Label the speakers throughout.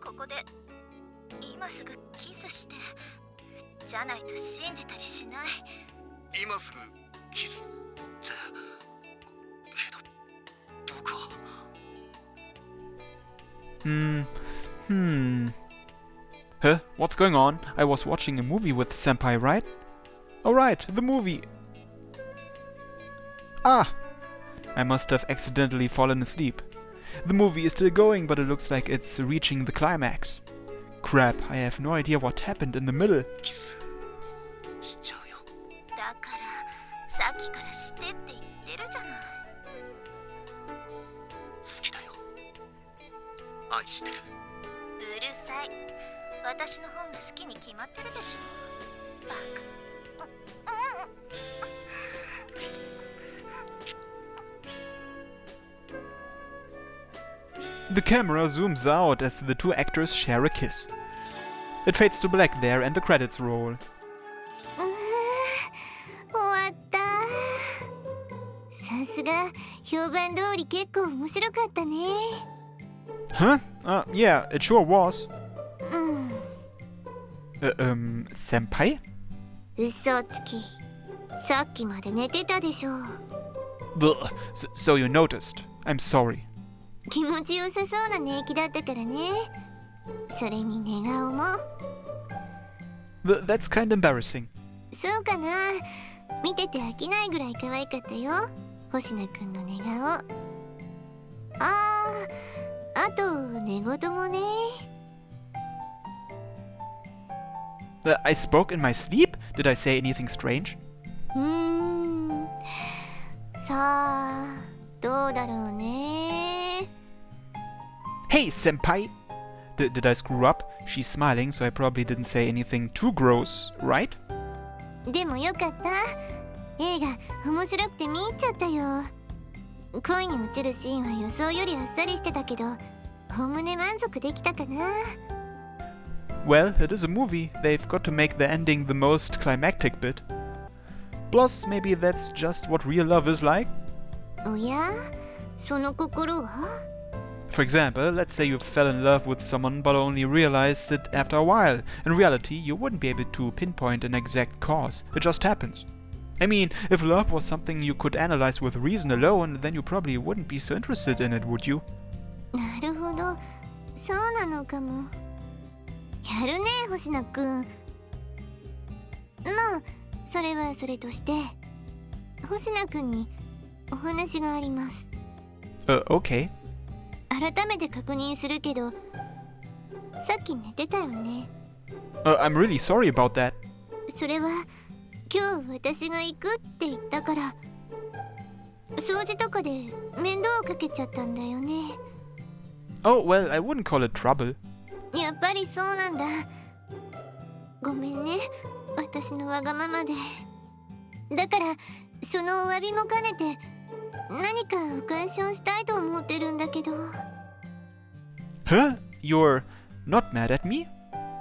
Speaker 1: ここで今すぐキスして、じゃないと信じたりしない。
Speaker 2: 今すぐキスってけど僕は。
Speaker 3: Huh? What's going on? I was watching a movie with Senpai, right? Alright, the movie. Ah! I must have accidentally fallen asleep. The movie is still going, but it looks like it's reaching the climax. Crap, I have no idea what happened in the middle.
Speaker 2: キスしちゃうよ。
Speaker 1: だからさっきからしてって言ってるじゃない。
Speaker 2: 好きだよ。愛してる。
Speaker 1: うるさい。私の方が好きに決まってるでしょ。バカ。
Speaker 3: The camera zooms out as the two actors share a kiss. It fades to black there and the credits roll.
Speaker 1: 終わった。さすが評判通り結構面白かったね。
Speaker 3: Huh? Yeah, it sure was.
Speaker 1: うん。
Speaker 3: Senpai?
Speaker 1: 嘘つき。さっきまで寝てたでしょ。
Speaker 3: Ugh. So you noticed. I'm sorry.
Speaker 1: 気持ちよさそうな寝息だったからね。それに寝顔も。
Speaker 3: That's kind embarrassing.
Speaker 1: そうかな。見てて飽きないぐらい可愛かったよ。星名くんの寝顔。あと寝言もね。
Speaker 3: I spoke in my sleep? Did I say anything strange?
Speaker 1: さあ、どうだろうね。
Speaker 3: Hey, Senpai! Did I screw up? She's smiling, so I probably didn't say anything too gross, right?
Speaker 1: でもよかった。映画面白くて見入っちゃったよ。恋に落ちるシーンは予想よりあっさりしてたけど、おおむね満足できたかな。
Speaker 3: Well, it is a movie. They've got to make the ending the most climactic bit. Plus, maybe that's just what real love is like.
Speaker 1: おや？その心は？
Speaker 3: For example, let's say you fell in love with someone but only realized it after a while. In reality, you wouldn't be able to pinpoint an exact cause. It just happens. I mean, if love was something you could analyze with reason alone, then you probably wouldn't be so interested in it, would you?
Speaker 1: なるほど、そうなのかも。やるね、星名くん。まあ、それはそれとして、星名くんにお話があります。
Speaker 3: Okay.
Speaker 1: 改めて確認するけど、さっき寝てたよね。
Speaker 3: I'm really sorry about that.
Speaker 1: それは今日私が行くって言ったから、掃除とかで面倒をかけちゃったんだよね。
Speaker 3: Oh, well, I wouldn't call it trouble.
Speaker 1: やっぱりそうなんだ。ごめんね、私のわがままで。だからそのお詫びも兼ねて何かお返しをしたいと思ってるんだけど。
Speaker 3: Huh? You're not mad at me?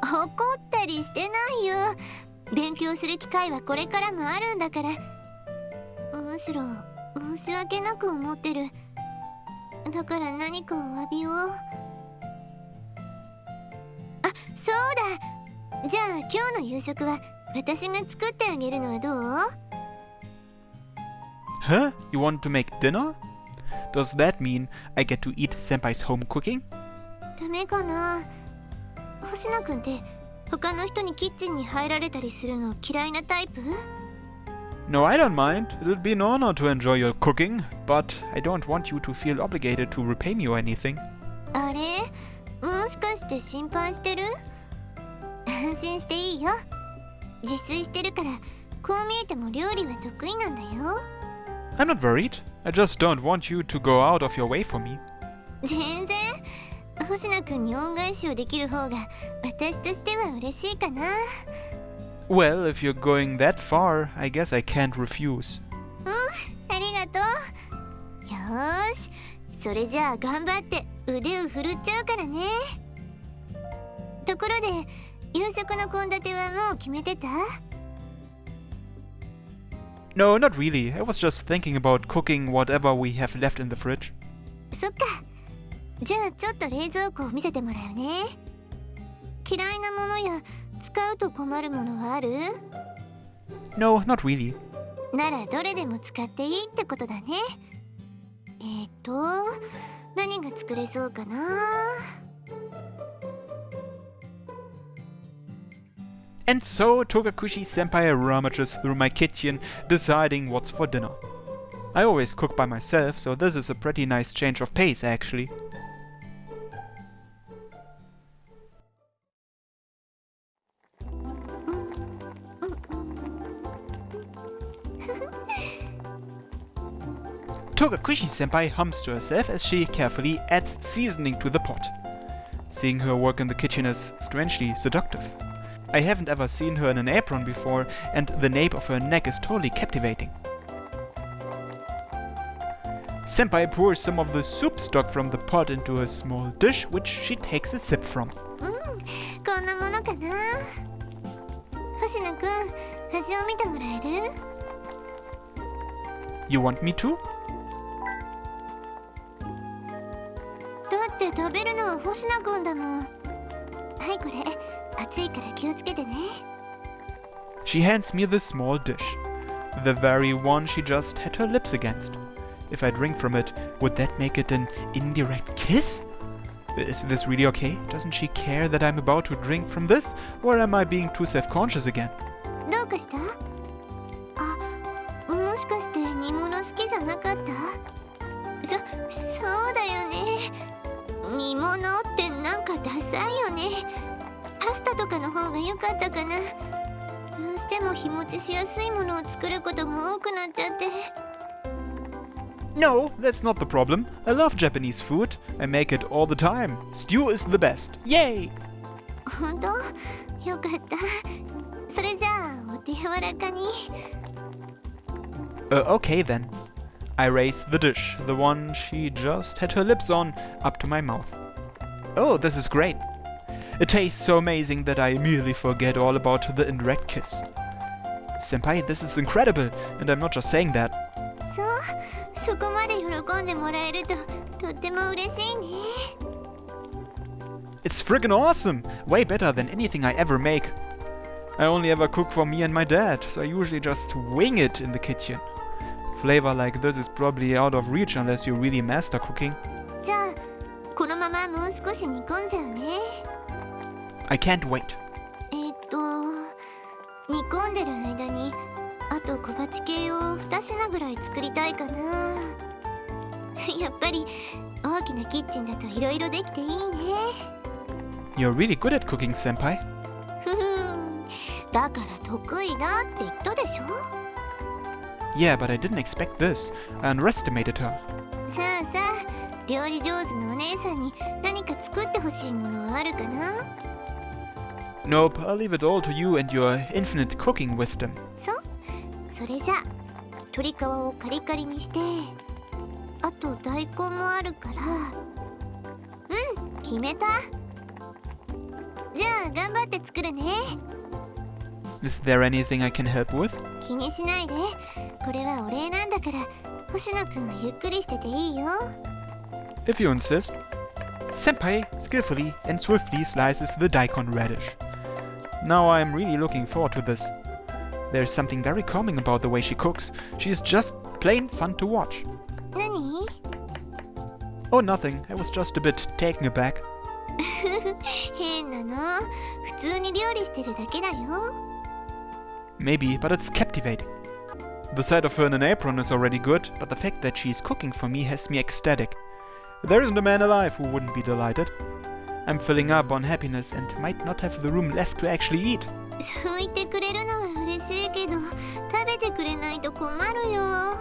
Speaker 1: 怒ったりしてないよ。勉強する機会はこれからもあるんだから。むしろ申し訳なく思ってる。だから何かお詫びを。そうだ。じゃあ今日の夕食は私が作ってあげるのはどう？
Speaker 3: Huh? You want to make dinner? Does that mean I get to eat Senpai's home cooking?
Speaker 1: ダメかな。星名くんって他の人にキッチンに入られたりするの嫌いなタイプ？
Speaker 3: No, I don't mind. It'll be an honor to enjoy your cooking, but I don't want you to feel obligated to repay me or anything.
Speaker 1: あれ？もしかして心配してる？安心していいよ。自炊してるから、こう見えても料理は得意なんだよ。
Speaker 3: I'm not worried. I just don't want you to go out of your way for me.
Speaker 1: 全然。星名くんに恩返しをできる方が私としては嬉しいかな。
Speaker 3: Well, if you're going that far, I guess I can't refuse.
Speaker 1: ありがとう。よーし、それじゃあ頑張って腕を振るっちゃうからね。ところで、夕食の献立はもう決めてた？
Speaker 3: No, not really. I was just thinking about cooking whatever we have left in the fridge.
Speaker 1: そっか。じゃあちょっと冷蔵庫を見せてもらうね。嫌いなものや使うと困るものはある？
Speaker 3: No, not really.
Speaker 1: ならどれでも使っていいってことだね。何が作れそうかな。
Speaker 3: And so Togakushi-senpai rummages through my kitchen, deciding what's for dinner. I always cook by myself, so this is a pretty nice change of pace, actually. Togakushi-senpai hums to herself as she carefully adds seasoning to the pot. Seeing her work in the kitchen is strangely seductive. I haven't ever seen her in an apron before, and the nape of her neck is totally captivating. Senpai pours some of the soup stock from the pot into a small dish, which she takes a sip from.
Speaker 1: こんなものかな。星野くん、味を見てもらえる？
Speaker 3: You want me to?
Speaker 1: だって食べるのは星野くんだもん。はい、これ熱いから気をつけてね。
Speaker 3: She hands me the small dish, the very one she just had her lips against. If I drink from it, would that make it an indirect kiss? Is this really okay? Doesn't she care that I'm about to drink from this? Or am I being too self-conscious again?
Speaker 1: どうかした？あ、もしかして煮物好きじゃなかった？そうだよね。煮物ってなんかダサいよね。パスタとかの方が良かったかな。どうしても日持ちしやすいものを作ることが多くなっちゃって。
Speaker 3: No, that's not the problem. I love Japanese food. I make it all the time. Stew is the best. Yay!
Speaker 1: 本当？よかった。それじゃあお手柔らかに。
Speaker 3: Okay then. I raise the dish, the one she just had her lips on, up to my mouth. Oh, this is great. It tastes so amazing that I immediately forget all about the indirect kiss. Senpai, this is incredible, and I'm not just saying that.
Speaker 1: そう、そこまで喜んでもらえるととっても嬉しいね。
Speaker 3: It's friggin' awesome! Way better than anything I ever make. I only ever cook for me and my dad, so I usually just wing it in the kitchen. Flavor like this is probably out of reach unless you really master cooking.
Speaker 1: じゃあ、このままもう少し煮込んじゃうね。
Speaker 3: I can't wait.
Speaker 1: 煮込んでる間にあと小鉢系を2品ぐらい作りたいかな。やっぱり大きなキッチンだといろいろできていいね。
Speaker 3: You're really good at cooking, senpai.
Speaker 1: だから得意だって言ったでしょ。
Speaker 3: Yeah, but I didn't expect this. I underestimated her.
Speaker 1: さあさあ、料理上手のお姉さんに何か作ってほしいものはあるかな？
Speaker 3: Nope, I'll leave it all to you and your infinite cooking wisdom.
Speaker 1: それじゃあ鶏皮をカリカリにして、あと大根もあるから、決めた。じゃあ頑張って作るね。
Speaker 3: Is there anything I can help with?
Speaker 1: 気にしないで。これはお礼なんだから、星野くんはゆっくりしてていいよ。
Speaker 3: If you insist. Senpai skillfully and swiftly slices the daikon radish. Now I'm really looking forward to this. There's something very calming about the way she cooks. She's just plain fun to watch.
Speaker 1: 何？
Speaker 3: Oh, nothing. I was just a bit taken aback.
Speaker 1: 変なの。普通に料理してるだけだよ。
Speaker 3: Maybe, but it's captivating. The sight of her in an apron is already good, but the fact that she's cooking for me has me ecstatic. There isn't a man alive who wouldn't be delighted. I'm filling up on happiness and might not have the room left to actually eat.
Speaker 1: そう言ってくれるのは嬉しいけど、食べてくれないと困るよ。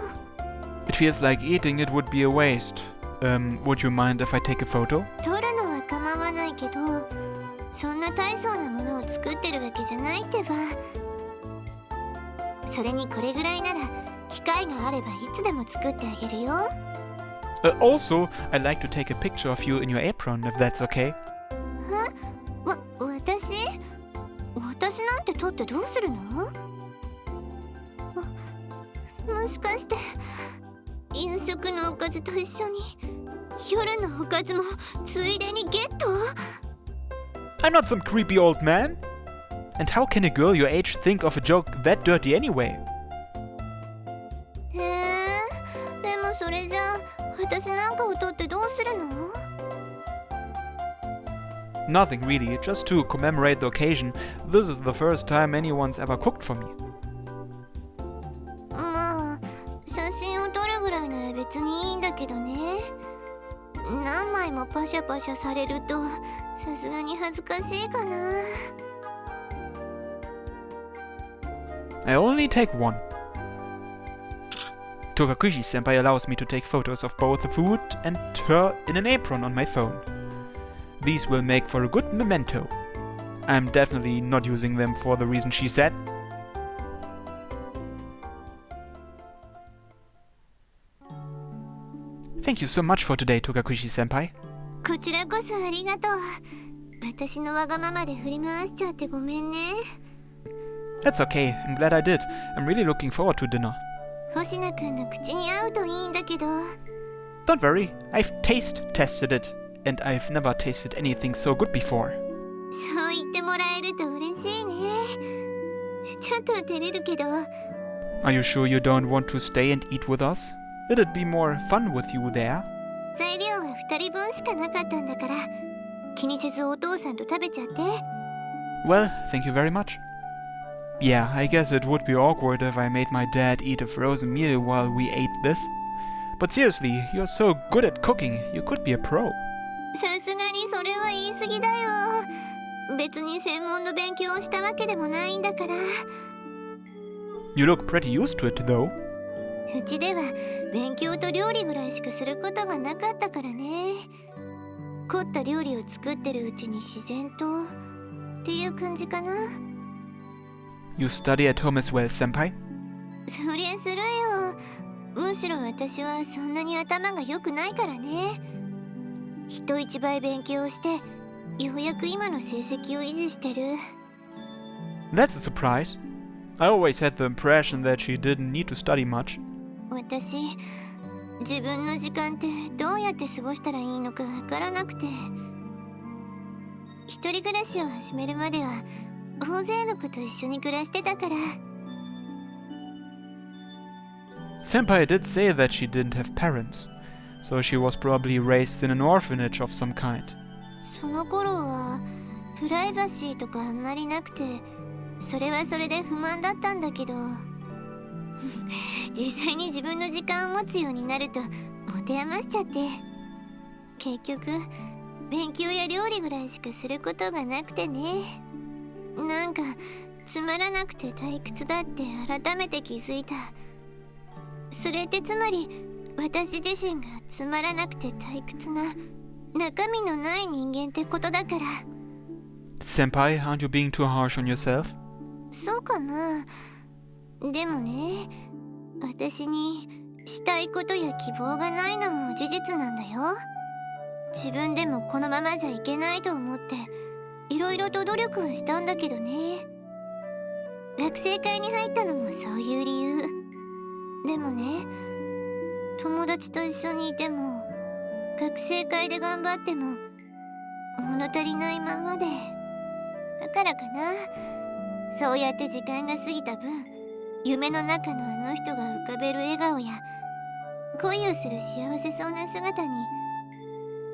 Speaker 3: It feels like eating it would be a waste. Would you mind if I take a photo?
Speaker 1: 撮るのは構わないけど、そんな大層なものを作ってるわけじゃないってば。それにこれぐらいなら機会があればいつでも作ってあげるよ。
Speaker 3: Also, I'd like to take a picture of you in your apron, if that's okay.
Speaker 1: 私なんて撮ってどうするの？もしかして夕食のおかずと一緒に夜のおかずもついでにゲット。
Speaker 3: I'm not some creepy old man. And how can a girl your age think of a joke that dirty anyway?
Speaker 1: へえ、でもそれじゃあ私なんかを取ってどうするの？
Speaker 3: Nothing really, just to commemorate the occasion. This is the first time anyone's ever cooked for me.
Speaker 1: まあ写真を撮るぐらいなら別にいいんだけどね。何枚もパシャパシャされるとさすがに恥ずかしいかな。
Speaker 3: I only take one. Tokakushi-senpai allows me to take photos of both the food and her in an apron on my phone. These will make for a good memento. I'm definitely not using them for the reason she said. Thank you so much for today, Tokakushi-senpai.
Speaker 1: こちらこそありがとう。私のわがままで振り回しちゃってごめんね。
Speaker 3: That's okay, I'm glad I did. I'm really looking forward to dinner.
Speaker 1: 星名くんの口に合うといいんだけど。
Speaker 3: Don't worry, I've taste tested it, and I've never tasted anything so good before.
Speaker 1: そう言ってもらえると嬉しいね。ちょっと照れるけど。
Speaker 3: Are you sure you don't want to stay and eat with us? It'd be more fun with you there.
Speaker 1: 材料は2人分しかなかったんだから、気にせずお父さんと食べちゃって。
Speaker 3: Well, thank you very much. Yeah, I guess it would be awkward if I made my dad eat a frozen meal while we ate this. But seriously, you're so good at cooking, you could be a pro.
Speaker 1: さすがにそれは言い過ぎだよ。別に専門の勉強をしたわけでもないんだから。
Speaker 3: You look pretty used to it, though.
Speaker 1: うちでは勉強と料理ぐらいしかすることがなかったからね。凝った料理を作ってるうちに自然とっていう感じかな。
Speaker 3: You study at home as well, senpai?
Speaker 1: そりゃするよ。むしろ私はそんなに頭が良くないからね。人一倍勉強してようやく今の成績を維持してる。
Speaker 3: That's a surprise. I always had the impression that she didn't need to study much.
Speaker 1: 私、自分の時間ってどうやって過ごしたらいいのかわからなくて。一人暮らしを始めるまでは大勢の子と一緒に暮らしてたから。
Speaker 3: Senpai did say that she didn't have parents, so she was probably raised in an orphanage of some kind.
Speaker 1: その頃はプライバシーとかあんまりなくて、それはそれで不満だったんだけど実際に自分の時間を持つようになると持て余しちゃって、結局勉強や料理ぐらいしかすることがなくてね。なんかつまらなくて退屈だって改めて気づいた。それってつまり私自身がつまらなくて退屈な中身のない人間ってことだから。
Speaker 3: Senpai, aren't you being too harsh on yourself?
Speaker 1: そうかな。でもね、私にしたいことや希望がないのも事実なんだよ。自分でもこのままじゃいけないと思っていろいろと努力はしたんだけどね。学生会に入ったのもそういう理由。でもね、友達と一緒にいても学生会で頑張っても物足りないままで、だからかな。そうやって時間が過ぎた分、夢の中のあの人が浮かべる笑顔や恋をする幸せそうな姿に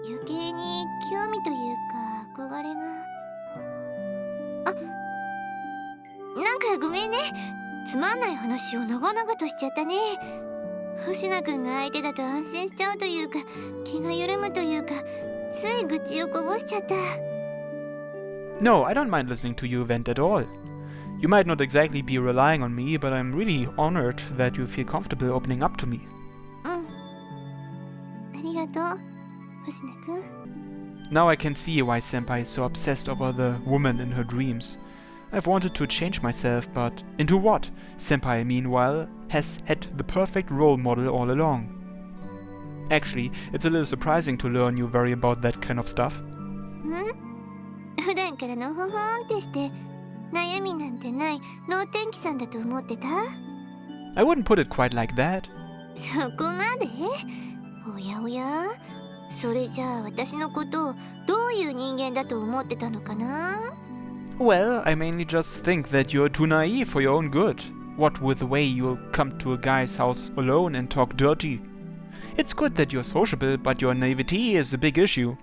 Speaker 1: 余計に興味というか憧れが。あ、なんかごめんね。つまんない話を長々としちゃったね。星名くんが相手だと安心しちゃうというか、気が緩むというか、つい愚痴をこぼしちゃった。
Speaker 3: No, I don't mind listening to you vent at all. You might not exactly be relying on me, but I'm really honored that you feel comfortable opening up to me.
Speaker 1: うん。ありがとう、星名くん。
Speaker 3: Now I can see why Senpai is so obsessed over the woman in her dreams. I've wanted to change myself, but into what? Senpai, meanwhile, has had the perfect role model all along. Actually, it's a little surprising to learn you worry about that kind of stuff.
Speaker 1: 普段からのほほんってして悩みなんてない能天気さんだと思ってた？
Speaker 3: I wouldn't put it quite like that.
Speaker 1: そこまで？おやおや？それじゃあ私のことをどういう人間だと思ってたのかな?
Speaker 3: Well, I mainly just think that you're too naive for your own good. What with the way you'll come to a guy's house alone and talk dirty. It's good that you're sociable, but your naivety is a big issue.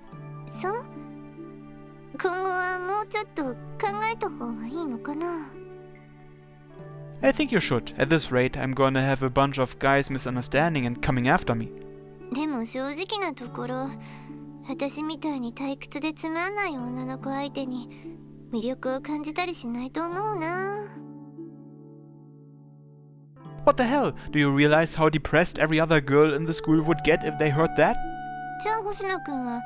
Speaker 1: そう?今後はもうちょっと考えた方がいいのかな?
Speaker 3: I think you should. At this rate, I'm gonna have a bunch of guys misunderstanding and coming after me.
Speaker 1: でも正直なところ、私みたいに退屈でつまんない女の子相手に魅力を感じたりしないと思うな。
Speaker 3: What the hell? Do you realize how depressed every other girl in the school would get if they heard that?
Speaker 1: じゃあ星野くんは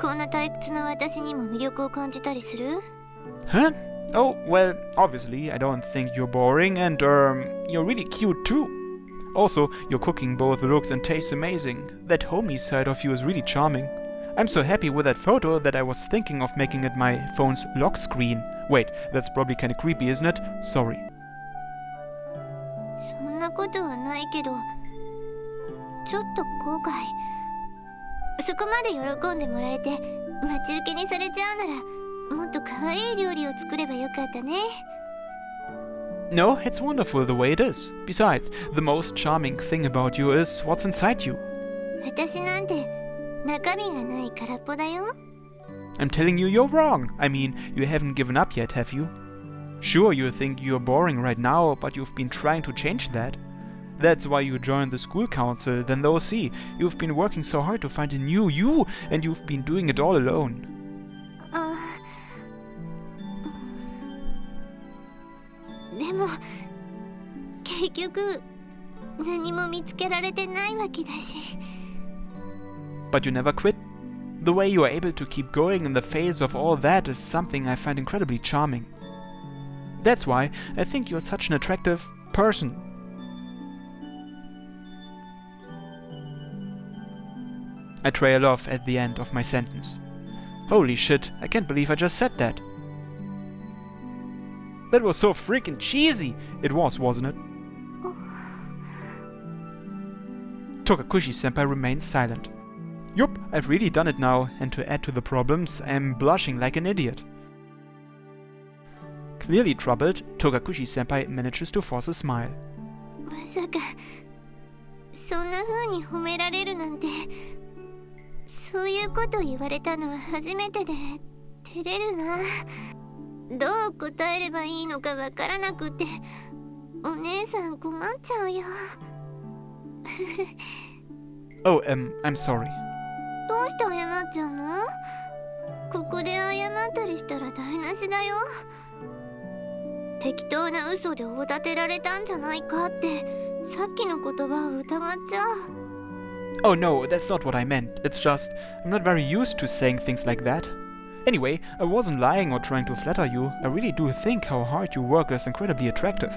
Speaker 1: こんな退屈な私にも魅力を感じたりする?
Speaker 3: Huh? Oh, well, obviously, I don't think you're boring and, you're really cute too. Also, your cooking both looks and tastes amazing. That homey side of you is really charming. I'm so happy with that photo that I was thinking of making it my phone's lock screen. Wait, that's probably kinda creepy, isn't it? Sorry.
Speaker 1: そんなことはないけど、ちょっと後悔。そこまで喜んでもらえて待ち受けにされちゃうなら、もっと可愛い料理を作ればよかったね。
Speaker 3: No, it's wonderful the way it is. Besides, the most charming thing about you is what's inside you.
Speaker 1: 私なんて中身がない空っぽだよ。
Speaker 3: I'm telling you, you're wrong. I mean, you haven't given up yet, have you? Sure, you think you're boring right now, but you've been trying to change that. That's why you joined the school council, then they'll see. You've been working so hard to find a new you, and you've been doing it all alone.
Speaker 1: でも結局何も見つけられてないわけだし。
Speaker 3: But you never quit. The way you are able to keep going in the face of all that is something I find incredibly charming. That's why I think you're such an attractive person. I trail off at the end of my sentence. Holy shit, I can't believe I just said that. That was so freaking cheesy! It was, wasn't it? Tokakushi-senpai remains silent. Yup, I've really done it now, and to add to the problems, I'm blushing like an idiot. Clearly troubled, Tokakushi-senpai manages to force a smile.
Speaker 1: まさかそんな風に褒められるなんて。そういうこと言われたのは初めてで照れるな。どう答えればいいのかわからなくて、お姉さん困っちゃうよ。
Speaker 3: Oh, I'm sorry.
Speaker 1: どうして謝っちゃうの？ここで謝ったりしたら台無しだよ。適当な嘘でおだてられたんじゃないかってさっきの言葉を疑っちゃう。
Speaker 3: Oh no, that's not what I meant. It's just, I'm not very used to saying things like that. Anyway, I wasn't lying or trying to flatter you. I really do think how hard you work is incredibly attractive.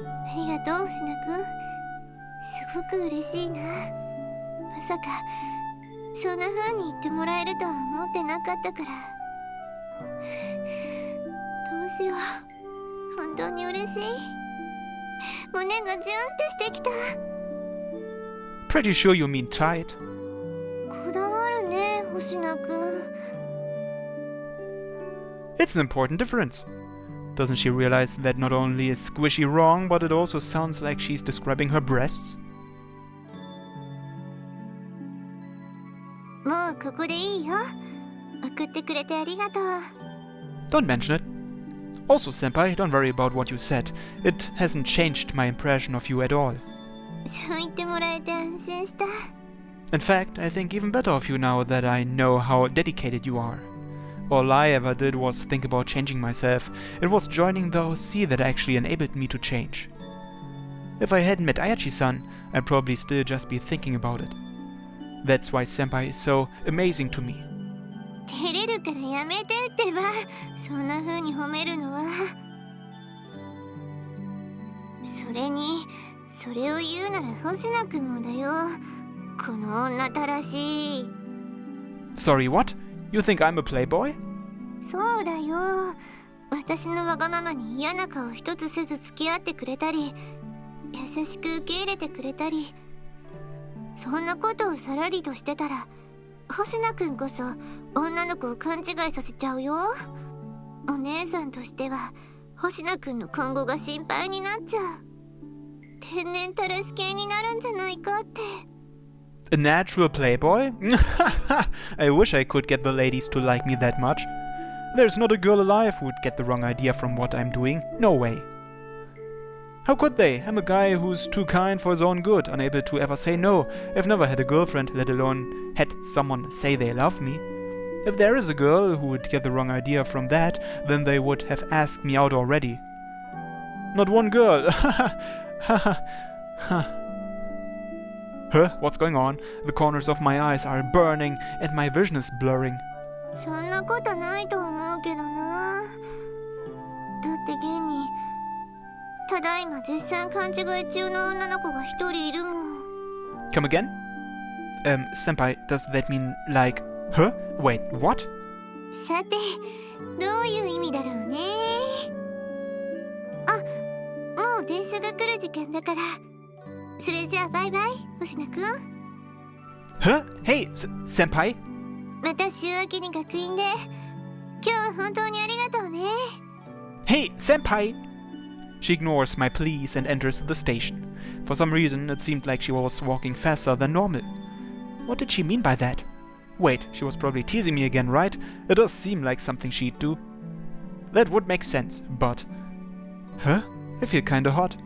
Speaker 1: ありがとう、星野くん。すごく嬉しいな。まさかそんな風に言ってもらえるとは思ってなかったから。どうしよう。本当に嬉しい。胸がジュンってしてきた。
Speaker 3: Pretty sure you mean tight.
Speaker 1: こだわるね、星野くん。
Speaker 3: It's an important difference. Doesn't she realize that not only is squishy wrong, but it also sounds like she's describing her breasts?
Speaker 1: もうここでいいよ。送ってくれてありがとう。
Speaker 3: Don't mention it. Also, senpai, don't worry about what you said. It hasn't changed my impression of you at all.
Speaker 1: そう言ってもらえて安心した。
Speaker 3: In fact, I think even better of you now that I know how dedicated you are. All I ever did was think about changing myself. It was joining the OC that actually enabled me to change. If I hadn't met Ayachi-san, I'd probably still just be thinking about it. That's why senpai is so amazing to me.
Speaker 1: 照れるからやめてってば。そんな風に褒めるのは。それにそれを言うなら星野くんもだよ。この女たらしい。
Speaker 3: Sorry, what? You think I'm a playboy?
Speaker 1: そうだよ。私のわがままに嫌な顔一つせず付き合ってくれたり、優しく受け入れてくれたり、そんなことをさらりとしてたら星名くんこそ女の子を勘違いさせちゃうよ。お姉さんとしては星名くんの今後が心配になっちゃう。天然タラス系になるんじゃないかって。
Speaker 3: A natural playboy? I wish I could get the ladies to like me that much. There's not a girl alive who would get the wrong idea from what I'm doing. No way. How could they? I'm a guy who's too kind for his own good, unable to ever say no. I've never had a girlfriend, let alone had someone say they love me. If there is a girl who would get the wrong idea from that, then they would have asked me out already. Not one girl. Huh? What's going on? The corners of my eyes are burning and my vision is blurring.
Speaker 1: そんなことないと思うけどな。だって現にただいま絶賛勘違い中の女の子が一人いるもん。
Speaker 3: Come again? Senpai, does that mean like... Huh? Wait, what?
Speaker 1: さてどういう意味だろうね。あ、もう電車が来る時間だから。それじゃあバイバイ星名くん。
Speaker 3: Huh? Hey, Senpai?
Speaker 1: また週明けに学院で。今日は本当にありがとうね。
Speaker 3: Hey, Senpai! She ignores my pleas and enters the station. For some reason, it seemed like she was walking faster than normal. What did she mean by that? Wait, she was probably teasing me again, right? It does seem like something she'd do. That would make sense, but... Huh? I feel kinda hot.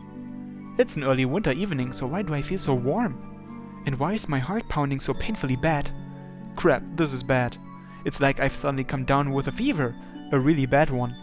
Speaker 3: It's an early winter evening, so why do I feel so warm? And why is my heart pounding so painfully bad? Crap, this is bad. It's like I've suddenly come down with a fever. A really bad one.